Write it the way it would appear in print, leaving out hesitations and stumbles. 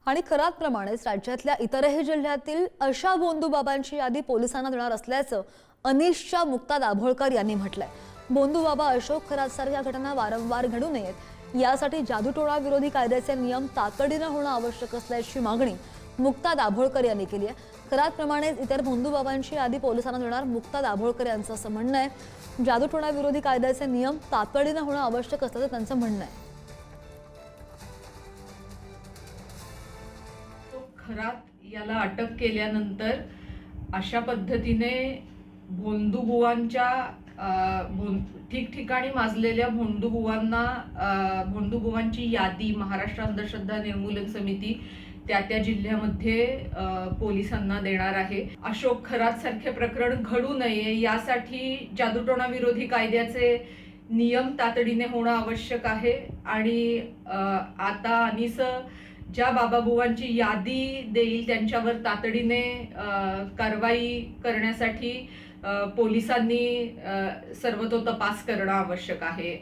आणि खरातप्रमाणेच राज्यातल्या इतरही जिल्ह्यातील अशा भोंदूबाबांची यादी पोलिसांना देणार असल्याचं अनिशच्या मुक्ता दाभोळकर यांनी म्हटलंय। भोंदूबाबा अशोक खरातसारख्या घटना वारंवार घडू नयेत यासाठी जादूटोणा विरोधी कायद्याचे नियम तातडीने होणं आवश्यक असल्याची मागणी मुक्ता दाभोळकर यांनी केली आहे। खरातप्रमाणेच इतर भोंदूबाबांची यादी पोलिसांना देणार मुक्ता दाभोळकर यांचं असं म्हणणं आहे। जादूटोणा विरोधी कायद्याचे नियम तातडीने होणं आवश्यक असल्याचं त्यांचं म्हणणं आहे। खरात याला अटक केल्यानंतर अशा पद्धतीने भोंदूबुवांच्या ठिकठिकाणी माजलेल्या भोंदूबुवांची यादी महाराष्ट्र अंधश्रद्धा निर्मूलन समिती त्या जिल्ह्यामध्ये पोलिसांना देणार आहे। अशोक खरात सारखे प्रकरण घडू नये यासाठी जादूटोणा विरोधी कायद्याचे नियम तातडीने होणं आवश्यक आहे। आणि आता अनिस ज्या बाबाबुवांची यादी देईल त्यांच्यावर तातडीने कारवाई करण्यासाठी पोलिसांनी सर्व तो तपास करणं आवश्यक आहे।